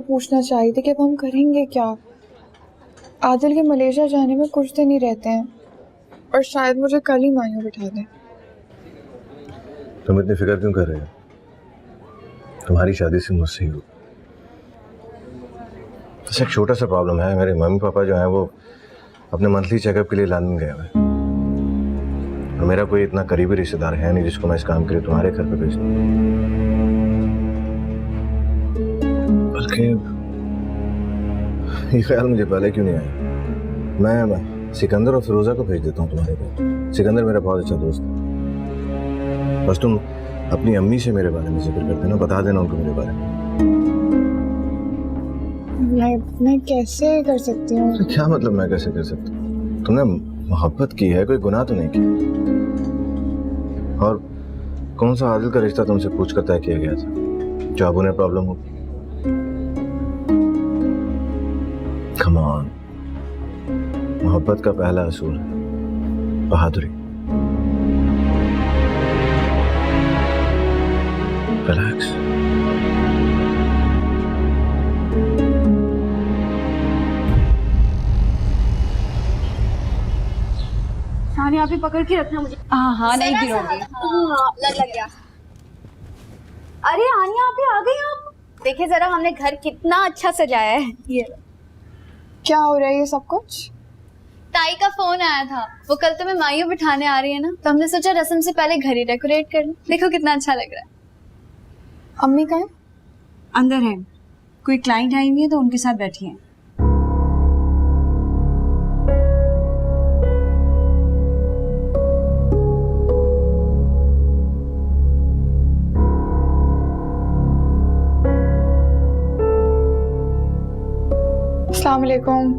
तो पूछना चाहिए थी कि अब हम करेंगे क्या। आदिल के मलेशिया जाने में कुछ दिन ही रहते हैं और शायद मुझे कल ही मायूं बिठा दें। तुम इतनी फिक्र क्यों कर रहे हो? तुम्हारी शादी से मुझसे ही हो। बस एक छोटा सा प्रॉब्लम है, मेरे मम्मी पापा जो हैं वो अपने मंथली चेकअप के लिए लंदन गए हुए हैं और मेरा कोई इतना करीबी रिश्तेदार है नहीं जिसको मैं इस काम के लिए तुम्हारे घर पे भेज दूं। बल्कि ये ख्याल मुझे पहले क्यों नहीं आया। मैं सिकंदर और फिरोजा को भेज देता हूँ तुम्हारे घर। सिकंदर मेरा बहुत अच्छा दोस्त है। बस तुम अपनी अम्मी से मेरे बारे में जिक्र कर देना, बता देना उनको मेरे बारे में। मैं कैसे कर सकती हूँ? क्या मतलब मैं कैसे कर सकता हूँ? तुमने मोहब्बत की है, कोई गुनाह तो नहीं किया। और कौन सा आदिल का रिश्ता तुमसे पूछ कर तय किया गया था जो अब उन्हें प्रॉब्लम हो? कम ऑन, मोहब्बत का पहला असूल है बहादुरी। रिलैक्स। आप ही पकड़ के रखना मुझे। हाँ नहीं गिरोगी। लग गया। अरे आनिया आप ही आ गई। आप देखिए जरा, हमने घर कितना अच्छा सजाया है। ये क्या हो रहा है ये सब कुछ? ताई का फोन आया था, वो कल तुम्हें मायूं बिठाने आ रही है ना, तो हमने सोचा रस्म से पहले घर ही डेकोरेट कर लें। देखो कितना अच्छा लग रहा है। अम्मी कहाँ? अंदर है, कोई क्लाइंट आई हुई है तो उनके साथ बैठी हैं। अस्सलाम वालेकुम।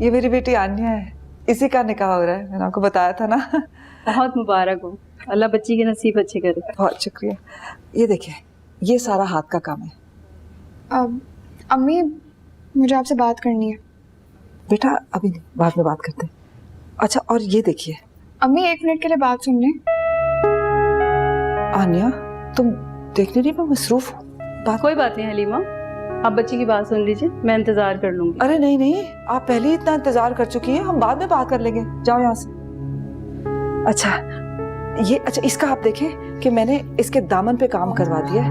ये मेरी बेटी आन्या है, इसी का निकाह हो रहा है। मैंने आपको बताया था ना। बहुत मुबारक हो, अल्लाह बच्ची के नसीब अच्छे करे। बहुत शुक्रिया। ये देखिए, ये सारा हाथ का काम है। अम्मी मुझे आपसे बात करनी है। बेटा अभी नहीं, बाद में बात करते हैं। अच्छा और ये देखिए। अम्मी 1 मिनट के लिए बात सुन लें। आन्या तुम देख नहीं रही मैं मसरूफ हूँ। कोई बात नहीं हलीमा, आप बच्ची की बात सुन लीजिए, मैं इंतजार कर लूंगी। अरे नहीं नहीं, आप पहले ही इतना इंतजार कर चुकी हैं, हम बाद में बात कर लेंगे। जाओ यहाँ से। अच्छा इसका आप देखें कि मैंने इसके दामन पे काम करवा दिया है।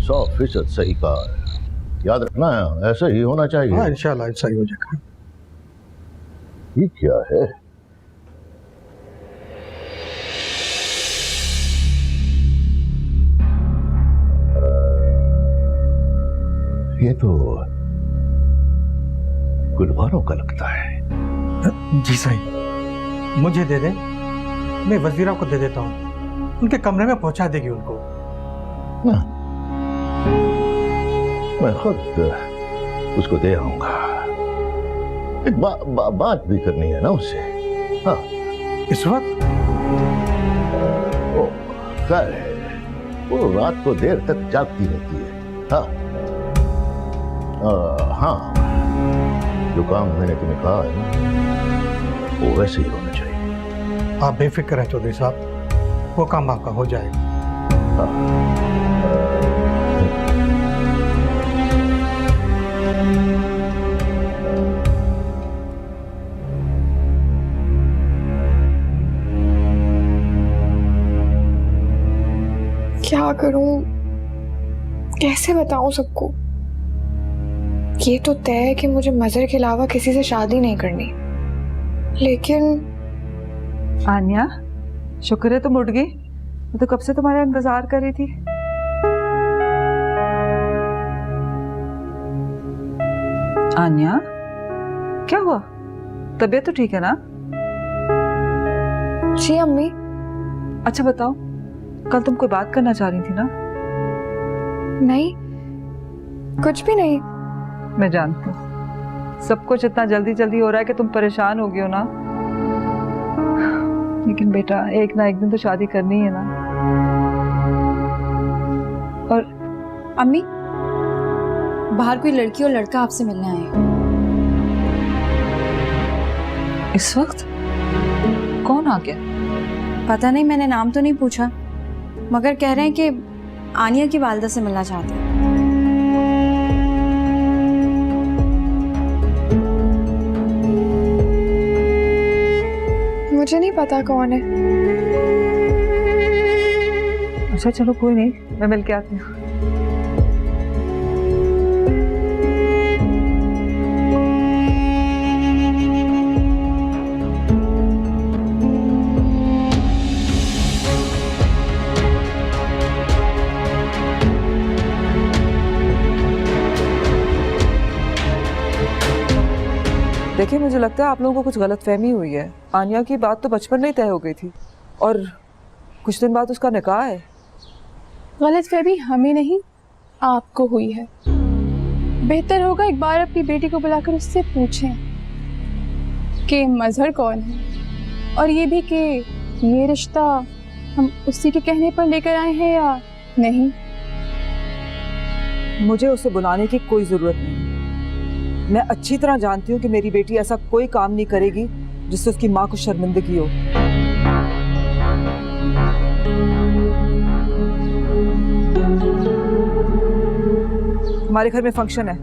100% सही कहा है। याद रखना है, ऐसा ही होना चाहिए। हाँ इंशाल्लाह सही हो जाएगा। ये क्या है? ये तो गुलवारों का लगता है। जी सही, मुझे दे दें, मैं वजीरा को दे देता हूँ, उनके कमरे में पहुंचा देगी उनको। मैं खुद उसको दे आऊंगा। एक बात भी करनी है ना उससे। हाँ इस वक्त ओ खैर है, वो रात को देर तक जागती रहती है। हाँ हाँ, जो काम मैंने तुम्हें कहा है ना, वो वैसे ही होना चाहिए। आप बेफिक्र हैं चौधरी साहब, वो काम आपका हो जाएगा। क्या करूं, कैसे बताऊं सबको? ये तो तय है कि मुझे मजहर के अलावा किसी से शादी नहीं करनी, लेकिन आन्या शुक्र है तुम उठ गई, मैं तो कब से तुम्हारा इंतजार कर रही थी। आन्या क्या हुआ, तबीयत तो ठीक है ना? जी अम्मी। अच्छा बताओ, कल तुम कोई बात करना चाह रही थी ना? नहीं, कुछ भी नहीं। मैं जानती हूँ सब कुछ इतना जल्दी जल्दी हो रहा है कि तुम परेशान हो गई हो ना, लेकिन बेटा एक ना एक दिन तो शादी करनी है ना। और अम्मी, बाहर कोई लड़की और लड़का आपसे मिलने आए हैं। इस वक्त कौन आ गया? पता नहीं, मैंने नाम तो नहीं पूछा, मगर कह रहे हैं कि आनिया की वालिदा से मिलना चाहते हैं। मुझे नहीं पता कौन है। अच्छा चलो कोई नहीं, मैं मिल के आती हूँ। देखिए, मुझे लगता है आप लोगों को कुछ गलतफहमी हुई है। आनिया की बात तो बचपन में ही तय हो गई थी और कुछ दिन बाद उसका निकाह है। गलतफहमी हमें नहीं, आपको हुई है। बेहतर होगा एक बार अपनी बेटी को बुलाकर उससे पूछें कि मजहर कौन है, और ये भी कि ये रिश्ता हम उसी के कहने पर लेकर आए हैं या नहीं। मुझे उसे बुलाने की कोई जरूरत नहीं। मैं अच्छी तरह जानती हूँ कि मेरी बेटी ऐसा कोई काम नहीं करेगी जिससे उसकी माँ को शर्मिंदगी हो। हमारे घर में फंक्शन है,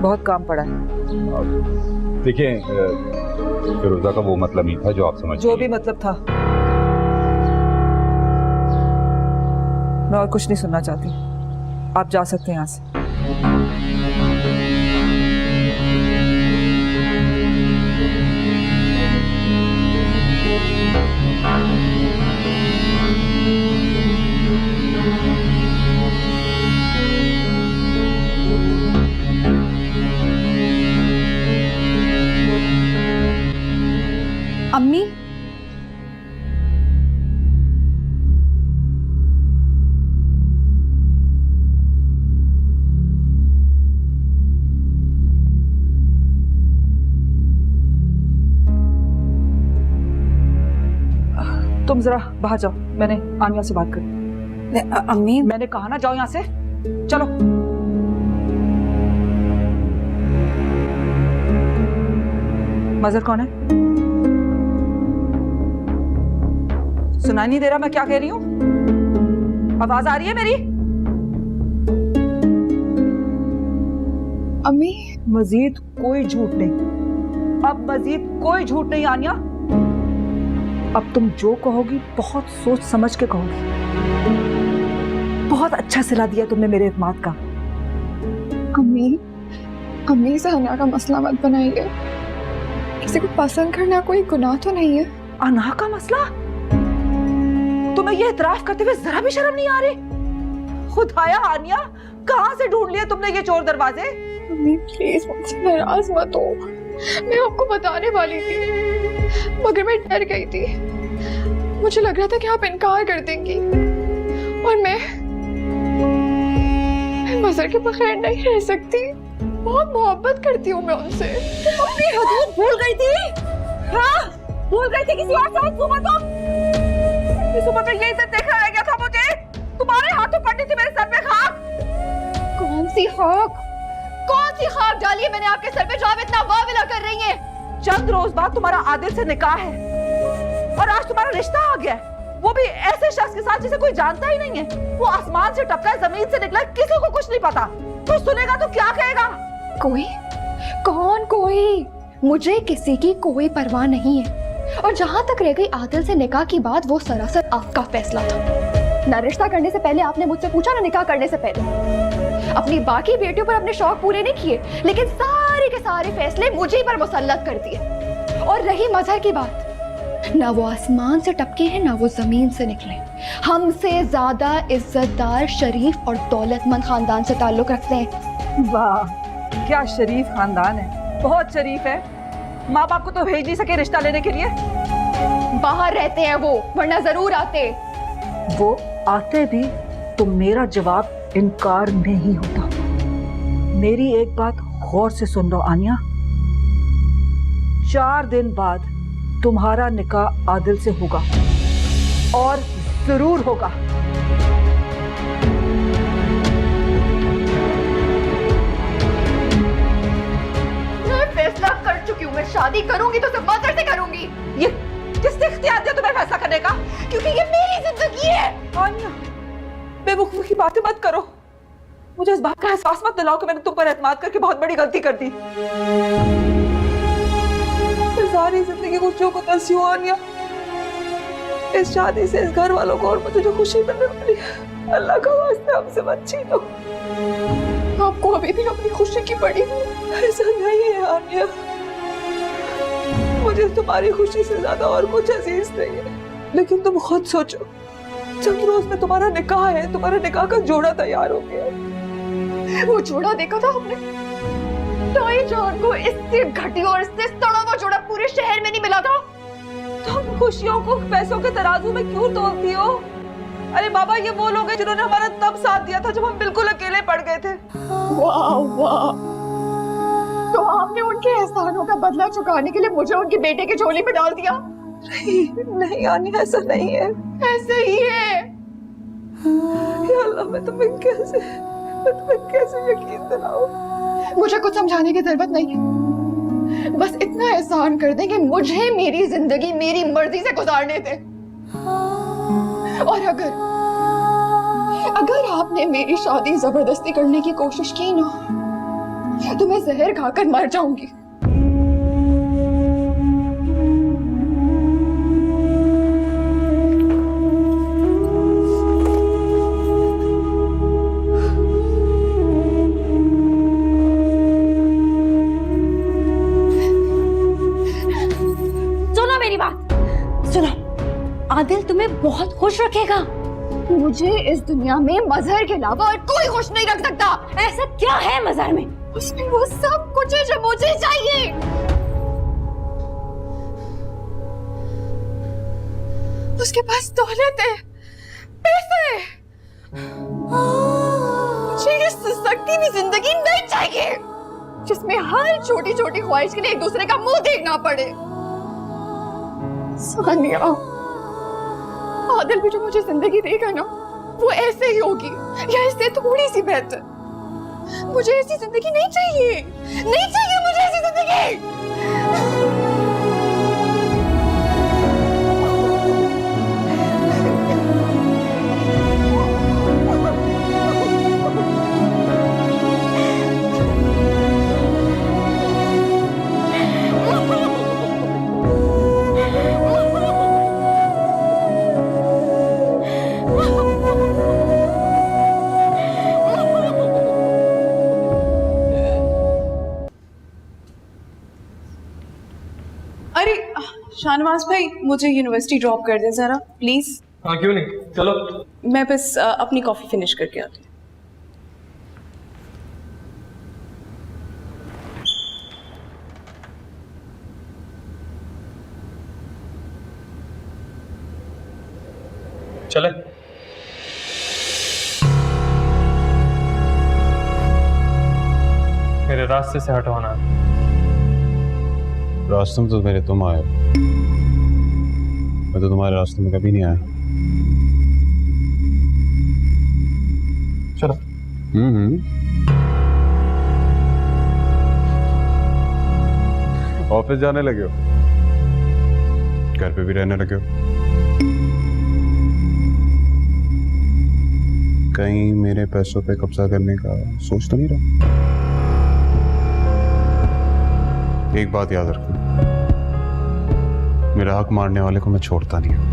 बहुत काम पड़ा है। देखिए, फिरोजा का वो मतलब नहीं था जो आप समझ। जो भी मतलब था, मैं और कुछ नहीं सुनना चाहती। आप जा सकते हैं यहाँ से। अम्मी, तुम जरा बाहर जाओ, मैंने आनिया से बात करी। अम्मी, मैंने कहा ना जाओ यहाँ से, चलो। मजहर कौन है? सुनाई नहीं दे रहा मैं क्या कह रही हूँ? आवाज आ रही है मेरी? अम्मी, मजीद कोई झूठ नहीं, अब मजीद कोई झूठ नहीं आनिया। अब तुम जो कहोगी बहुत सोच समझ के कहोगी। बहुत अच्छा सिला दिया तुमने मेरे एतमाद का। अम्मी से अना का मसला मत बनाइए। किसी को पसंद करना कोई गुनाह तो नहीं है। अना का मसला? तुम्हें ये इतराफ करते हुए जरा भी शर्म नहीं आ रही? खुदाया आनिया, कहाँ से ढूंढ लिए तुमने ये चोर दरवाजे? अम्मी प्लीज मुझसे नाराज मत हो। मैं आपको बताने वाली थी मगर मैं डर गई थी। मुझे लग रहा था कि आप इनकार कर देंगी और मैं मजहर के बगैर नहीं रह सकती। बहुत मोहब्बत करती हूँ मैं उनसे। अपनी हदूद भूल गई थी? हाँ, भूल गई थी किसी और से उम्र को? इस उम्र में ये इज्जत देखना रह गया था मुझे। तुम्हारे हाथों पड़नी थी मेरे सर पे खाक। कौन सी खाक डाली है मैंने आपके सर पे जो आप इतना वाविला कर रही हैं? चंद रोज बाद तुम्हारा आदिल से निकाह है और आज तुम्हारा रिश्ता आ गया है, वो भी ऐसे शख्स के साथ जिसे कोई जानता ही नहीं है। वो आसमान से टपका, जमीन से निकला, किसी को कुछ नहीं पता। तो सुनेगा तो क्या कहेगा? कोई? कौन कोई? मुझे किसी की कोई परवाह नहीं है। और जहां तक रह गई आदिल से निकाह की बात, वो सरासर आपका फैसला था। ना रिश्ता करने से पहले आपने मुझसे पूछा, ना निकाह करने से पहले। अपनी बाकी बेटियों पर अपने शौक पूरे नहीं किए, लेकिन सारे के सारे फैसले मुझे पर मुसल्लत कर दिए। और रही मजहर की बात, ना वो आसमान से टपके हैं ना वो जमीन से निकले। हमसे ज्यादा इज्जतदार, शरीफ और दौलतमंद खानदान से ताल्लुक रखते हैं। वाह, क्या शरीफ खानदान है, बहुत शरीफ है। माँ बाप को तो भेज नहीं सके रिश्ता लेने के लिए। बाहर रहते हैं वो, वरना जरूर आते। वो आते भी तो मेरा जवाब इनकार नहीं होता। मेरी एक बात गौर से सुन लो आनिया, 4 दिन बाद तुम्हारा निकाह आदिल से होगा और जरूर होगा। मैं फैसला कर चुकी हूँ, मैं शादी करूंगी तो सिर्फ मजहर से करूंगी। ये किसने इख्तियार दिया तुम्हें फैसला करने का? बेवकूफी की बातें मत करो। मुझे इस बात का एहसास मत दिलाओ कि मैंने तुम पर एतमाद करके बहुत बड़ी गलती कर दी। सारी जिंदगी खुशियों को तरसी हुआ आनिया, इस शादी से, इस घर वालों को और मुझे जो खुशी मिलने वाली है, अल्लाह का वास्ते हमसे मत छीनो। आपको अभी भी अपनी खुशी की पड़ी है। ऐसा नहीं है आनिया, मुझे तुम्हारी खुशी से ज्यादा और कुछ अजीज नहीं है। लेकिन तुम खुद सोचो, चंद रोज में तुम्हारा निकाह है, तुम्हारे निकाह का जोड़ा तैयार हो गया। वो जोड़ा देखा था हमने? ताई जान को इससे घटी और इससे सड़ा हुआ जोड़ा पूरे शहर में नहीं मिला था। तुम खुशियों को पैसों के तराजू में क्यों तोलती हो? अरे बाबा, ये वो लोग हैं जिन्होंने हमारा तब साथ दिया था जब हम बिल्कुल अकेले पड़ गए थे। वाह वाह, तो आपने उनके एहसानों का बदला चुकाने के लिए मुझे उनकी बेटे की झोली में डाल दिया? नहीं आनी, ऐसा नहीं है। ऐसे ही है। या अल्लाह, मैं तुम्हें कैसे यकीन दिलाऊं? मुझे कुछ समझाने की जरूरत नहीं है, बस इतना एहसान कर दें कि मुझे मेरी जिंदगी मेरी मर्जी से गुजारने दे। और अगर आपने मेरी शादी जबरदस्ती करने की कोशिश की ना, तो मैं जहर खाकर मर जाऊंगी। सुनो मेरी बात, सुनो, आदिल तुम्हें बहुत खुश रखेगा। मुझे इस दुनिया में मजहर के अलावा और कोई खुश नहीं रख सकता। ऐसा क्या है मजार में? उसमें वो सब कुछ है जो मुझे चाहिए। उसके पास दौलत है, पैसे। मुझे ये सस्ती भी जिंदगी नहीं चाहिए जिसमें हर छोटी छोटी ख्वाहिश के लिए एक दूसरे का मुंह देखना पड़े। सानिया, आदिल भी जो मुझे जिंदगी देगा ना, वो ऐसे ही होगी या इससे थोड़ी सी बेहतर। मुझे ऐसी जिंदगी नहीं चाहिए, नहीं चाहिए मुझे ऐसी जिंदगी। अरे शाहनवाज भाई, मुझे यूनिवर्सिटी ड्रॉप कर दे जरा प्लीज। हाँ क्यों नहीं, चलो। मैं बस अपनी कॉफी फिनिश करके आती हूँ। चले। मेरे रास्ते से हटवाना। रास्ते में तो मेरे तुम आए, मैं तो तुम्हारे रास्ते में कभी नहीं आया। चलो। ऑफिस जाने लगे हो, घर पे भी रहने लगे हो, कहीं मेरे पैसों पे कब्जा करने का सोच तो नहीं रहा? एक बात याद रखना, मेरा हक मारने वाले को मैं छोड़ता नहीं हूं।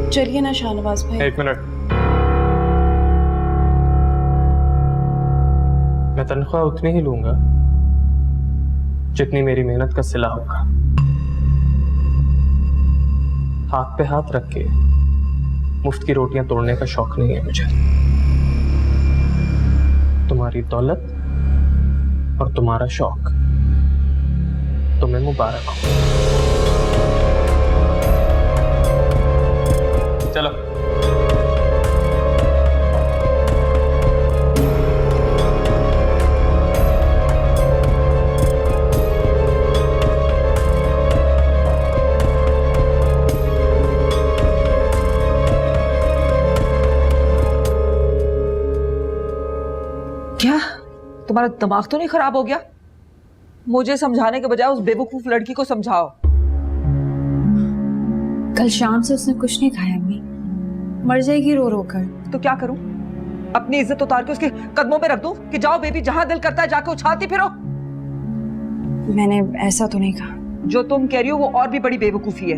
चलिए ना शाहनवाज भाई। एक मिनट, मैं तनख्वाह उतनी ही लूंगा जितनी मेरी मेहनत का सिला होगा। हाथ पे हाथ रख के मुफ्त की रोटियां तोड़ने का शौक नहीं है मुझे। तुम्हारी दौलत और तुम्हारा शौक तुम्हें मुबारक हो। चलो। क्या तुम्हारा दिमाग तो नहीं खराब हो गया? मुझे समझाने के बजाय उस बेवकूफ लड़की को समझाओ। कल शाम से उसने कुछ नहीं खाया अम्मी। मर जाएगी रो रो कर। तो क्या करूं? अपनी इज्जत उतार के उसके कदमों पे रख दूं कि जाओ बेबी, जहां दिल करता है जाके उछालती फिरो? मैंने ऐसा तो नहीं कहा। जो तुम कह रही हो वो और भी बड़ी बेवकूफी है।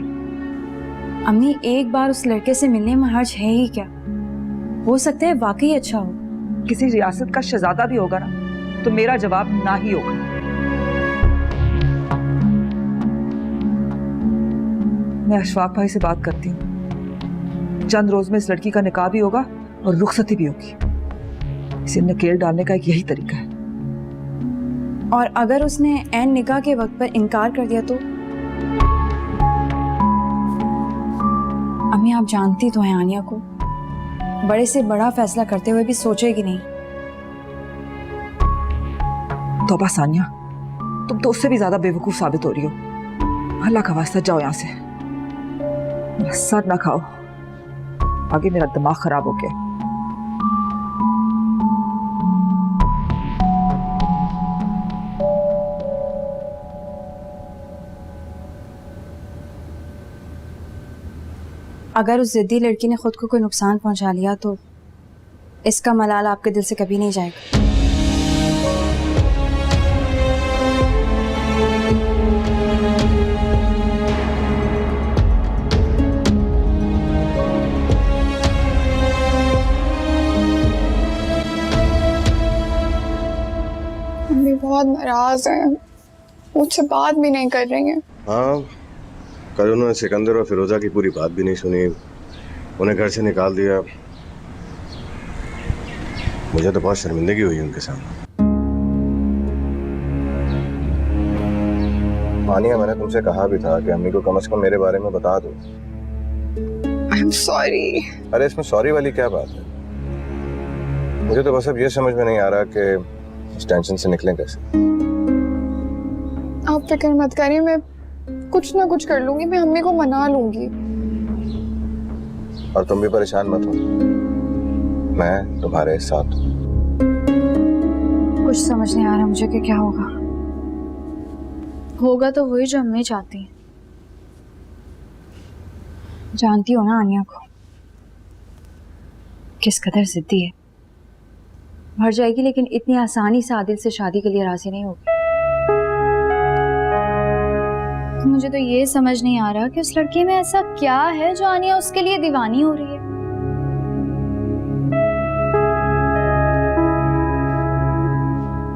अम्मी, एक बार उस लड़के से मिलने में हर्ज है ही क्या? हो सकता है वाकई अच्छा हो। किसी रियासत का शहजादा भी होगा ना, तो मेरा जवाब ना ही होगा। मैं अशफाक भाई से बात करती हूँ। चंद रोज में इस लड़की का निकाह भी होगा और रुखसती भी होगी। इसे नकेल डालने का एक यही तरीका है। और अगर उसने ऐन निकाह के वक्त पर इनकार कर दिया तो? अम्मी, आप जानती तो हैं आनिया को, बड़े से बड़ा फैसला करते हुए भी सोचेगी नहीं। तौबा सानिया, तुम तो उससे भी ज्यादा बेवकूफ साबित हो रही हो। अल्लाह का वास्ता जाओ यहाँ से, मेरा सर ना खाओ, आगे मेरा दिमाग खराब हो गया। अगर उस जिद्दी लड़की ने खुद को कोई नुकसान पहुंचा लिया तो इसका मलाल आपके दिल से कभी नहीं जाएगा। मम्मी बहुत नाराज हैं, मुझसे बात भी नहीं कर रही हैं। हाँ, कल उन्होंने सिकंदर और फिरोजा की पूरी बात भी नहीं सुनी, उन्हें घर से निकाल दिया। मुझे तो बहुत शर्मिंदगी हुई उनके सामने। मानिया, मैंने तुमसे कहा भी था कि अम्मी को कम से कम मेरे बारे में बता दो। I'm sorry। अरे इसमें सॉरी वाली क्या बात है? मुझे तो बस अब ये समझ में नहीं आ रहा कि इस टेंशन से निकलें कैसे। आप फिक्र मत करिए, मैं कुछ ना कुछ कर लूंगी, मैं अम्मी को मना लूंगी। और तुम भी परेशान मत हो, मैं तुम्हारे साथ हूँ। कुछ समझ नहीं आ रहा मुझे कि क्या होगा। होगा तो वही जो अम्मी चाहती हैं। जानती हो ना आनिया को, किस कदर जिद्दी है। मर जाएगी लेकिन इतनी आसानी से आदिल से शादी के लिए राजी नहीं होगी। मुझे तो ये समझ नहीं आ रहा कि उस लड़की में ऐसा क्या है जो आनिया उसके लिए दीवानी हो रही है।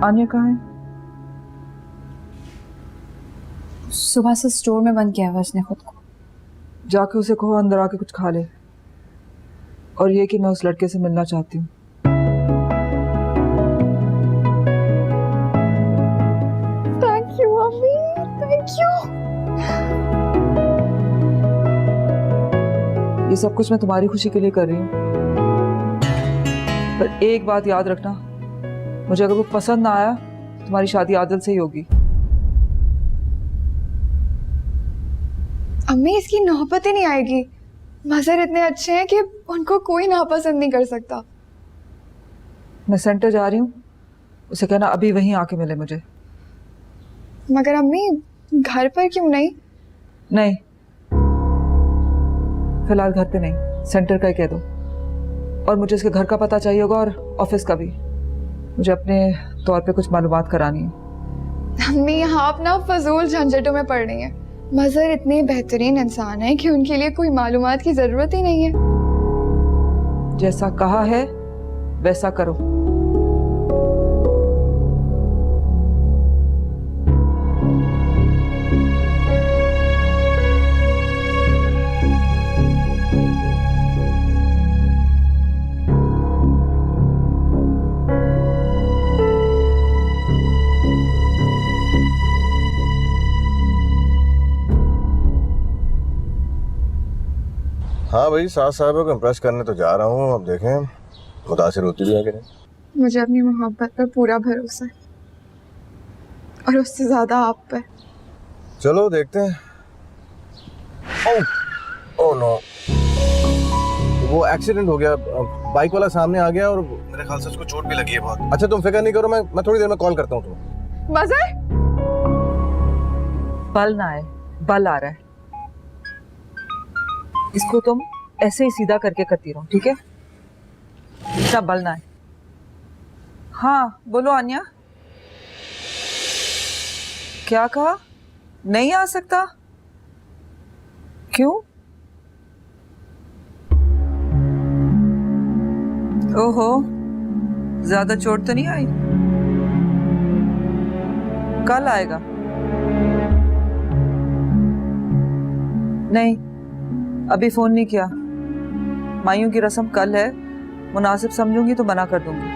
आनिया कहाँ है? सुबह से स्टोर में बंद किया हुआ उसने खुद को। जाके उसे कहो अंदर आके कुछ खा ले, और ये कि मैं उस लड़के से मिलना चाहती हूँ। थैंक यू अम्मी, थैंक यू। ये सब कुछ मैं तुम्हारी खुशी के लिए कर रही हूँ, पर एक बात याद रखना, मुझे अगर वो पसंद ना आया तुम्हारी शादी आदिल से ही होगी। अम्मी, इसकी नौबत ही नहीं आएगी। मजहर इतने अच्छे हैं कि उनको कोई नापसंद नहीं कर सकता। मैं सेंटर जा रही हूँ, उसे कहना अभी वहीं आके मिले मुझे। मगर अम्मी, घर पर क्यों नहीं? नहीं, फिलहाल घर पे नहीं, सेंटर का ही कह दो। और मुझे इसके घर का पता चाहिए होगा और ऑफिस का भी। मुझे अपने तौर पे कुछ मालूमात करानी है। अम्मी, यहाँ आप ना फजूल झंझटों में पड़ रही हैं। मजहर इतने बेहतरीन इंसान है कि उनके लिए कोई मालूमात की जरूरत ही नहीं है। जैसा कहा है वैसा करो। हाँ भाई, सास साहब को इम्प्रेस करने तो जा रहा हूँ, अब देखें मुतासिर होती भी है कि नहीं। मुझे अपनी मोहब्बत पर पूरा भरोसा है, और उससे ज्यादा आप पर। चलो देखते हैं। ओह नो, वो एक्सीडेंट हो गया, बाइक वाला सामने आ गया और मेरे ख्याल से उसको चोट भी लगी है बहुत। अच्छा तुम फिक्र नहीं करो, मैं थोड़ी देर में कॉल करता हूँ तुम्हें। मजहर, बल ना आए, बल आ रहा है। इसको तुम ऐसे ही सीधा करके करती रहूं, ठीक है? इतना बल ना है। हाँ बोलो आन्या, क्या कहा? नहीं आ सकता? क्यों? ओहो, ज्यादा चोट तो नहीं आई? कल आएगा? नहीं, अभी फोन नहीं किया। मायूं की रस्म कल है, मुनासिब समझूंगी तो मना कर दूंगी।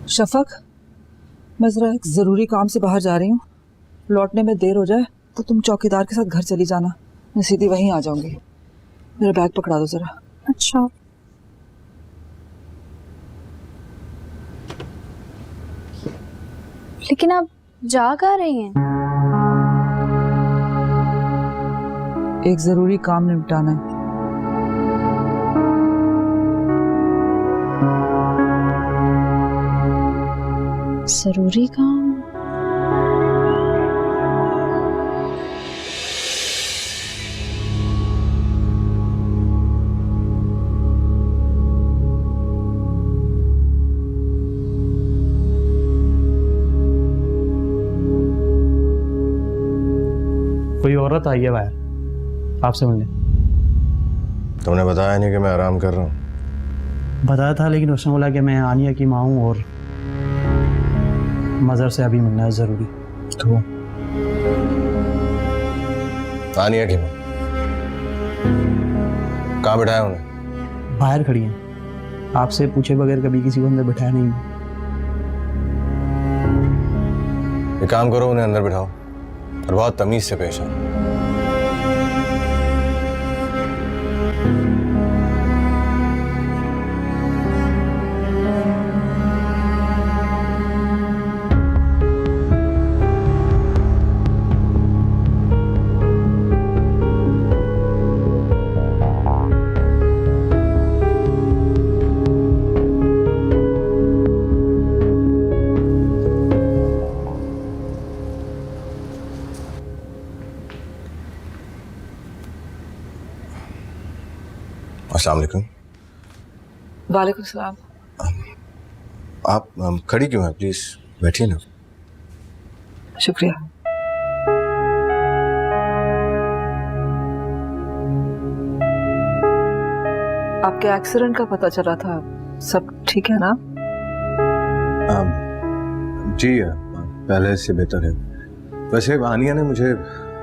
शफक, मैं जरा एक जरूरी काम से बाहर जा रही हूँ। लौटने में देर हो जाए तो तुम चौकीदार के साथ घर चली जाना, मैं सीधी वहीं आ जाऊंगी। मेरा बैग पकड़ा दो जरा। अच्छा। लेकिन आप जा कहाँ रही हैं? एक जरूरी काम निपटाना है। जरूरी काम? कोई औरत आई है बाहर आपसे मिलने। तुमने बताया नहीं कि मैं आराम कर रहा हूँ? बताया था, लेकिन उसने बोला कि मैं आनिया की माँ हूँ और मज़हर से अभी मिलना है ज़रूरी। तो आनिया की माँ कहाँ बिठाया उन्हें? बाहर खड़ी हैं, आपसे पूछे बगैर कभी किसी को अंदर बिठाया नहीं। एक काम करो, उन्हें अंदर बिठाओ और बहुत तमीज से पेश आओ। अस्सलाम वालेकुम। वालेकुम सलाम। आप खड़ी क्यों हैं? प्लीज बैठिए ना। शुक्रिया। आपके एक्सीडेंट का पता चला था, सब ठीक है ना? जी पहले से बेहतर है। वैसे आनिया ने मुझे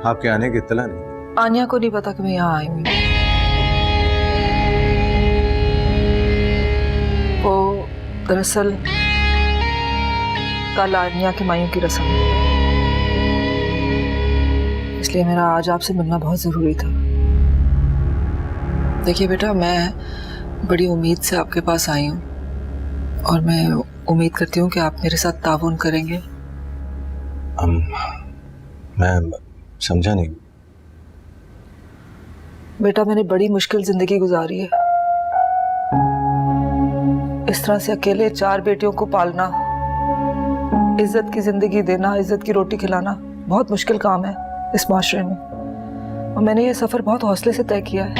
आपके आने की इत्तला नहीं। आनिया को नहीं पता कि मैं यहाँ आई हूँ। वो दरअसल कल आनिया की मायूं की रस्म है, इसलिए मेरा आज आपसे मिलना बहुत ज़रूरी था। देखिए बेटा, मैं बड़ी उम्मीद से आपके पास आई हूँ और मैं उम्मीद करती हूँ कि आप मेरे साथ ताउन करेंगे। मैं समझा नहीं। बेटा, मैंने बड़ी मुश्किल ज़िंदगी गुजारी है। इस तरह से अकेले 4 बेटियों को पालना, इज्जत की जिंदगी देना, इज्जत की रोटी खिलाना बहुत मुश्किल काम है इस माशरे में, और मैंने ये सफर बहुत हौसले से तय किया है।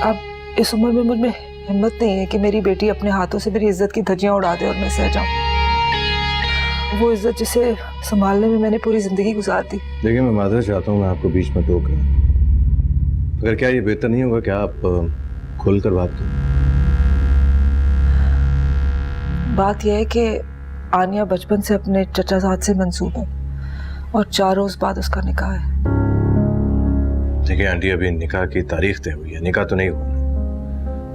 अब इस उम्र में मुझ में हिम्मत नहीं है कि मेरी बेटी अपने हाथों से मेरी इज्जत की धज्जियां उड़ा दे और मैं सह जाऊं। वो इज्जत जिसे संभालने में मैंने पूरी जिंदगी गुजार दी। देखिए, मैं माजरत चाहता हूँ, मैं आपको बीच में टोक रहा हूं, मगर क्या ये बेहतर नहीं होगा क्या आप खुलकर बात करें? बात यह है कि आनिया बचपन से अपने चचाजाद से मंसूब है और 4 रोज बाद उसका निकाह है। देखिए आंटी, अभी निकाह की तारीख तय हुई है, निकाह तो नहीं हुआ।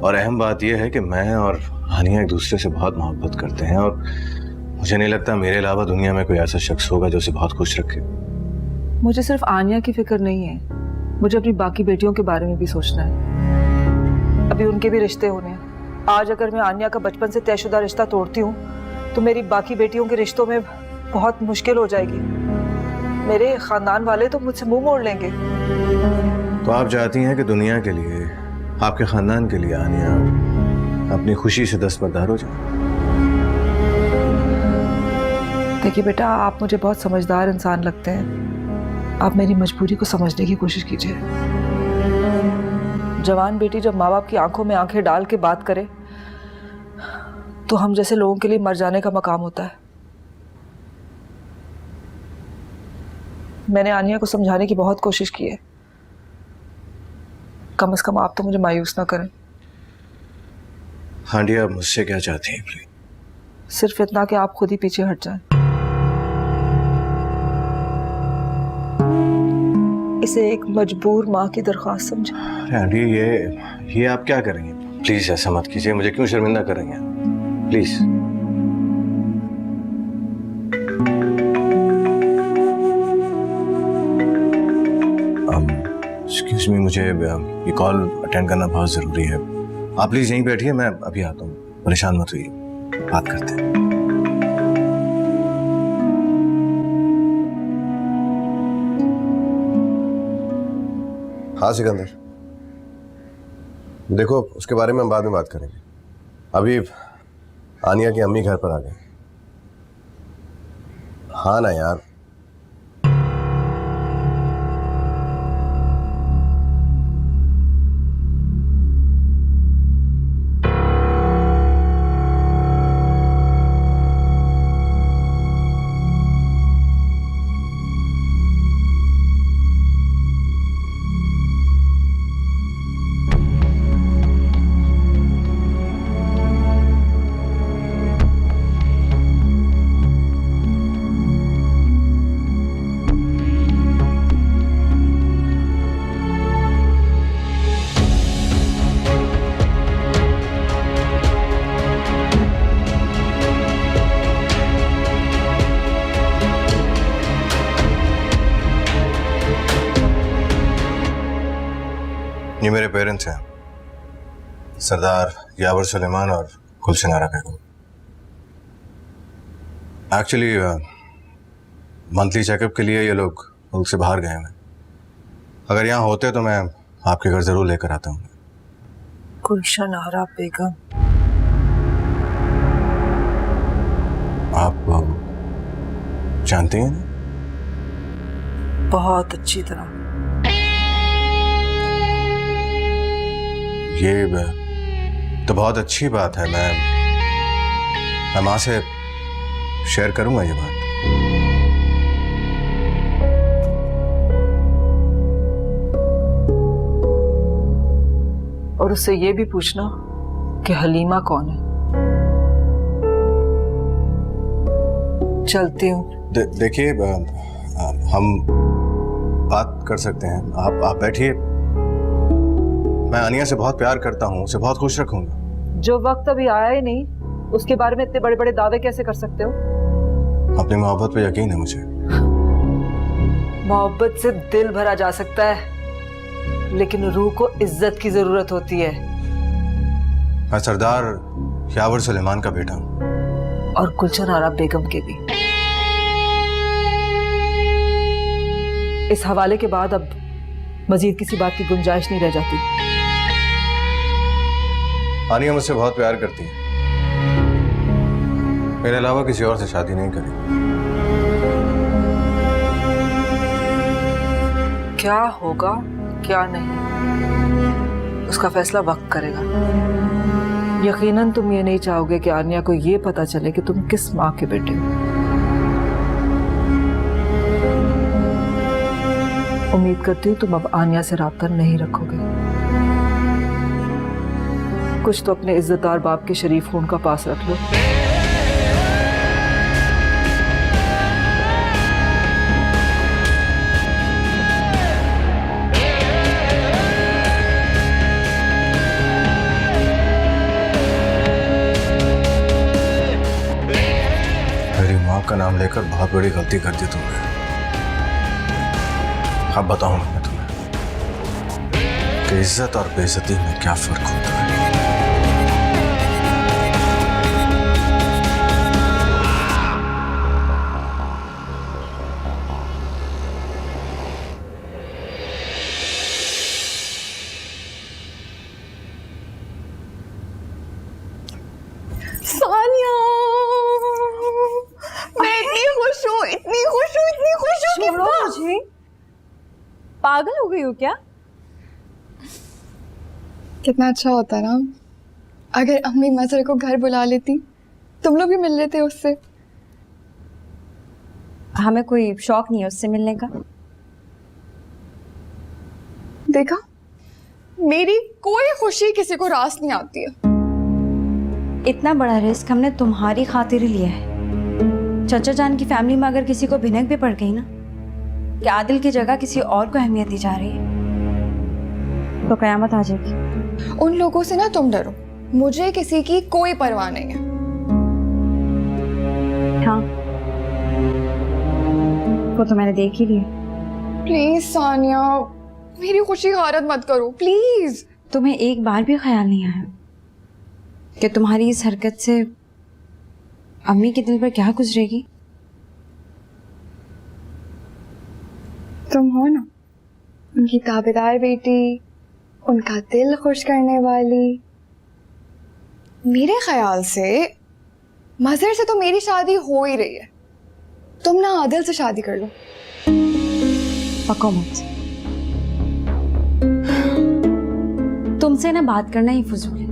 और अहम बात यह है कि मैं और आनिया एक दूसरे से बहुत मोहब्बत करते हैं और मुझे नहीं लगता मेरे अलावा दुनिया में कोई ऐसा शख्स होगा जो उसे बहुत खुश रखे। मुझे सिर्फ आनिया की फिक्र नहीं है, मुझे अपनी बाकी बेटियों के बारे में भी सोचना है। अभी उनके भी रिश्ते होने हैं। आज अगर मैं आनिया का बचपन से तयशुदा रिश्ता तोड़ती हूँ तो मेरी बाकी बेटियों के रिश्तों में बहुत मुश्किल हो जाएगी। मेरे खानदान वाले तो मुझसे मुंह मोड़ लेंगे। तो आप चाहती हैं कि दुनिया के लिए, आपके खानदान के लिए आनिया अपनी खुशी से दस्तबरदार हो जाए। देखिए बेटा, आप मुझे बहुत समझदार इंसान लगते हैं। आप मेरी मजबूरी को समझने की कोशिश कीजिए। जवान बेटी जब माँ बाप की आंखों में आंखें डाल के बात करे तो हम जैसे लोगों के लिए मर जाने का मकाम होता है। मैंने आनिया को समझाने की बहुत कोशिश की है। कम से कम आप तो मुझे मायूस ना करें। हाँ डी, आप मुझसे क्या चाहती हैं प्लीज? सिर्फ इतना कि आप खुद ही पीछे हट जाएं। इसे एक मजबूर माँ की दरख्वास्त समझें। अरे आंटी, ये आप क्या करेंगे? प्लीज ऐसा मत कीजिए, मुझे क्यों शर्मिंदा करेंगे प्लीज। एक्सक्यूज मी, मुझे ये कॉल अटेंड करना बहुत जरूरी है। आप प्लीज यहीं बैठिए, मैं अभी आता हूँ। परेशान मत होइए, बात करते हैं। हाँ सिकंदर, देखो उसके बारे में हम बाद में बात करेंगे। अभी आनिया की अम्मी घर पर आ गए। हाँ ना यार, ये मेरे पेरेंट्स हैं, सरदार यावर सुलेमान और गुलशन आरा बेगम। एक्चुअली मंथली चेकअप के लिए ये लोग मुल्क से बाहर गए हैं। अगर यहाँ होते तो मैं आपके घर जरूर लेकर आता हूँ। गुलशन आरा बेगम, आप जानते हैं ना? बहुत अच्छी तरह। ये तो बहुत अच्छी बात है। मैं माँ से शेयर करूंगा ये बात। और उससे ये भी पूछना कि हलीमा कौन है। चलती हूँ। देखिए, हम बात कर सकते हैं। आप बैठिए। मैं आनिया से बहुत प्यार करता हूँ, उसे बहुत खुश रखूंगा। जो वक्त अभी आया ही नहीं, उसके बारे में इतने बड़े बड़े दावे कैसे कर सकते हो? अपनी मोहब्बत पे यकीन है मुझे। मोहब्बत से दिल भरा जा सकता है, लेकिन रूह को इज्जत की जरूरत होती है। मैं सरदार यावर सुलेमान का बेटा हूँ, और गुलशन आरा बेगम के भी। इस हवाले के बाद अब मजीद किसी बात की गुंजाइश नहीं रह जाती। आनिया मुझसे बहुत प्यार करती है, मेरे अलावा किसी और से शादी नहीं करेगी। क्या होगा क्या नहीं, उसका फैसला वक्त करेगा। यकीनन तुम ये नहीं चाहोगे कि आनिया को ये पता चले कि तुम किस माँ के बेटे हो। उम्मीद करती हूँ तुम अब आनिया से राब्ता नहीं रखोगे। कुछ तो अपने इज्जतदार बाप के शरीफ खून का पास रख लो। मेरी माँ का नाम लेकर बहुत बड़ी गलती कर दी तुमने। अब बताऊंगा मैं तुम्हें कि इज्जत और बेइज्जती में क्या फर्क होता है। सानिया, मैं इतनी खुश हूँ, इतनी खुश हूँ, इतनी खुश हूँ कि छोड़ो मुझे, पागल हो गई हो क्या? कितना अच्छा होता ना अगर अम्मी मजहर को घर बुला लेती, तुम लोग भी मिल लेते उससे। हमें कोई शौक नहीं है उससे मिलने का। देखा, मेरी कोई खुशी किसी को रास नहीं आती है। इतना बड़ा रिस्क हमने तुम्हारी खातिर ही लिया है। चाचा जान की फैमिली में अगर किसी को भिनक भी पड़ गई ना कि आदिल की जगह किसी और को अहमियत दी जा रही है तो कयामत आ जाएगी। उन लोगों से ना तुम डरो, मुझे किसी की कोई परवाह नहीं है। हाँ, वो तो मैंने देख ही लिया। प्लीज सानिया, मेरी खुशी हारत मत करो प्लीज। तुम्हें एक बार भी ख्याल नहीं आया कि तुम्हारी इस हरकत से अम्मी के दिल पर क्या गुजरेगी? तुम हो ना उनकी ताबेदार बेटी, उनका दिल खुश करने वाली। मेरे ख्याल से मजहर से तो मेरी शादी हो ही रही है, तुम ना आदिल से शादी कर लो। पको मत, तुमसे ना बात करना ही फजूल है।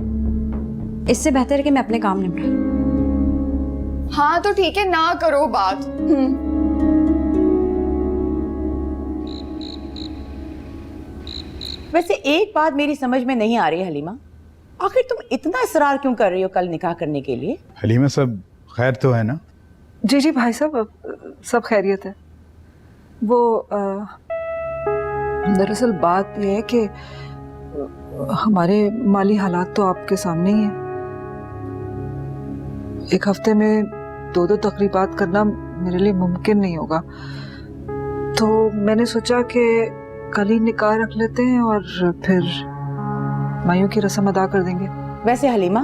इससे बेहतर है कि मैं अपने काम निपटा लूं। हाँ तो ठीक है, ना करो बात। वैसे एक बात मेरी समझ में नहीं आ रही हलीमा, आखिर तुम इतना इसरार क्यों कर रही हो कल निकाह करने के लिए? हलीमा, सब खैर तो है ना? जी जी भाई साहब, सब खैरियत है। वो दरअसल बात यह है कि हमारे माली हालात तो आपके सामने ही हैं। एक हफ्ते में 2 तकरीबात करना मेरे लिए मुमकिन नहीं होगा, तो मैंने सोचा कि कल ही निकाह रख लेते हैं और फिर मायूं की रस्म अदा कर देंगे। वैसे हलीमा,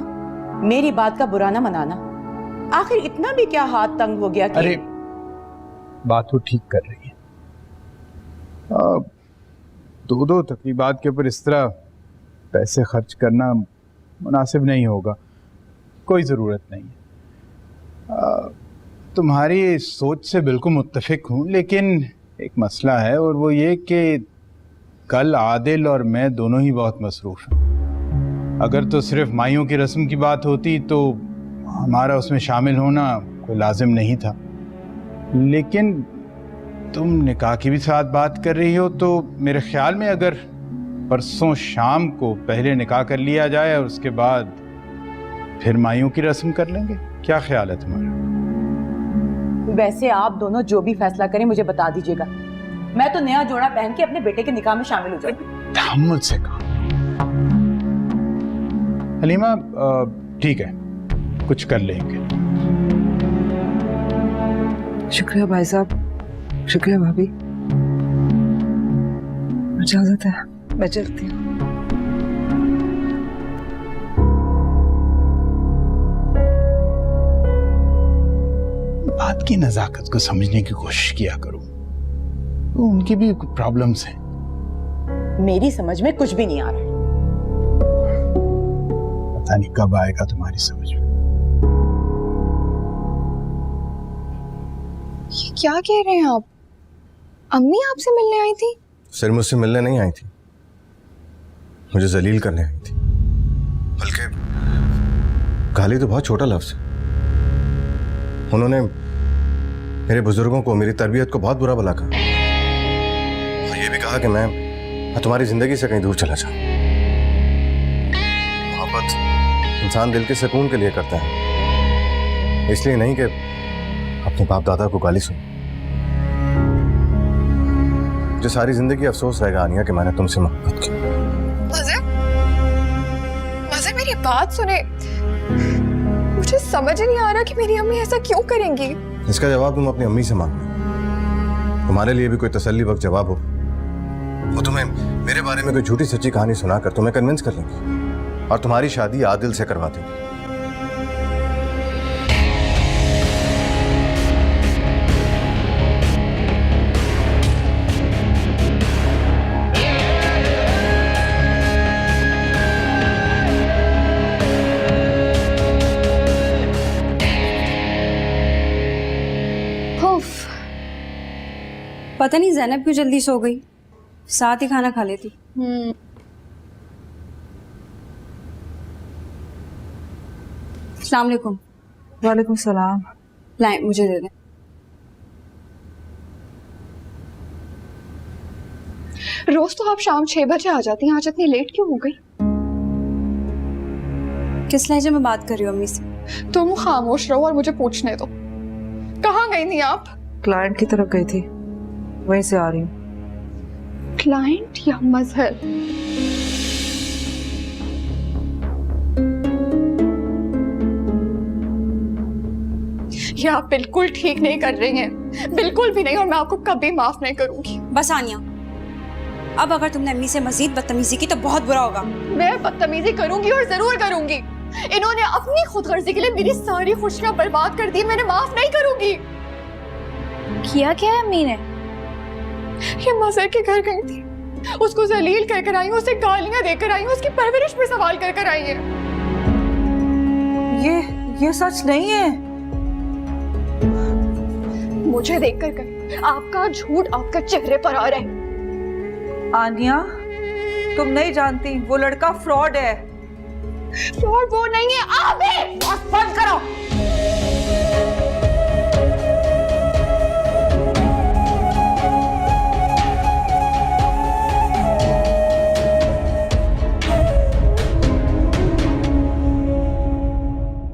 मेरी बात का बुरा ना मनाना, आखिर इतना भी क्या हाथ तंग हो गया कि... अरे बात तो ठीक कर रही है। 2 तकरीबात के ऊपर इस तरह पैसे खर्च करना मुनासिब नहीं होगा, कोई ज़रूरत नहीं है। तुम्हारी सोच से बिल्कुल मुत्तफिक हूँ, लेकिन एक मसला है और वो ये कि कल आदिल और मैं दोनों ही बहुत मसरूफ़ हैं। अगर तो सिर्फ माइयों की रस्म की बात होती तो हमारा उसमें शामिल होना कोई लाजिम नहीं था, लेकिन तुम निकाह की भी साथ बात कर रही हो, तो मेरे ख्याल में अगर परसों शाम को पहले निकाह कर लिया जाए और उसके बाद फिर माइयों की रस्म कर लेंगे। क्या ख्याल है तुम्हारा? वैसे आप दोनों जो भी फैसला करें मुझे बता दीजिएगा, मैं तो नया जोड़ा पहन के अपने बेटे के निकाह में शामिल हो जाऊंगी। तहम्मुल से कहा। हलीमा, ठीक है, कुछ कर लेंगे। शुक्रिया भाई साहब, शुक्रिया भाभी। इजाजत है, मैं चलती हूँ। बात की नजाकत को समझने की कोशिश किया करो, तो उनकी भी प्रॉब्लम्स हैं। मेरी समझ में कुछ भी नहीं आ रहा। पता नहीं कब आएगा तुम्हारी समझ में। ये क्या कह रहे हैं आप? अम्मी आपसे मिलने आई थी? सिर्फ मुझसे मिलने नहीं आई थी, मुझे जलील करने आई थी। बल्कि गाली तो बहुत छोटा लफ्ज है। उन्होंने मेरे बुजुर्गों को, मेरी तरबियत को बहुत बुरा भला कहा और ये भी कहा कि मैं तुम्हारी जिंदगी से कहीं दूर चला जाऊं। मोहब्बत इंसान दिल के सुकून के लिए करता है, इसलिए नहीं कि अपने बाप दादा को गाली सुन। मुझे सारी जिंदगी अफसोस रहेगा आनिया कि मैंने तुमसे मोहब्बत की। मज़े मेरी बात सुने, मुझे समझ नहीं आ रहा कि मेरी अम्मी ऐसा क्यों करेंगी। इसका जवाब तुम अपनी अम्मी से मांगना। तुम्हारे लिए भी कोई तसल्ली बख्श जवाब हो, वो तुम्हें मेरे बारे में कोई झूठी सच्ची कहानी सुनाकर तुम्हें कन्विंस कर लेंगी और तुम्हारी शादी आदिल से करवा देंगी। पता नहीं ज़ैनब क्यों जल्दी सो गई, साथ ही खाना खा लेती। अस्सलाम वालेकुम। वालेकुम सलाम। लाएं, मुझे दे दें। रोज तो आप शाम 6 बजे आ जाती हैं, आज इतनी लेट क्यों हो गई? किस लहजे में बात कर रही हो अम्मी से? तुम खामोश रहो और मुझे पूछने दो। कहाँ गई थी आप? क्लाइंट की तरफ गई थी, वहीं से आ रही हूँ। क्लाइंट या मजहर? ये आप बिल्कुल ठीक नहीं कर रही हैं, बिल्कुल भी नहीं, और मैं आपको कभी माफ नहीं करूंगी। बस आनिया, अब अगर तुमने अम्मी से मजीद बदतमीजी की तो बहुत बुरा होगा। मैं बदतमीजी करूंगी और जरूर करूंगी। इन्होंने अपनी खुदगर्जी के लिए मेरी सारी खुशियां बर्बाद कर दी, मैंने माफ नहीं करूंगी। किया क्या है अम्मी ने? ये मजहर के घर गई थी, उसको जलील कर आई हूँ, उसे गालियां देकर आई हूँ, उसकी परवरिश पे सवाल कर आई है। ये सच नहीं है। मुझे देखकर कर आपका झूठ आपका चेहरे पर आ रहा है। आनिया, तुम नहीं जानती, वो लड़का फ्रॉड है। फ्रॉड वो नहीं है, आप हैं।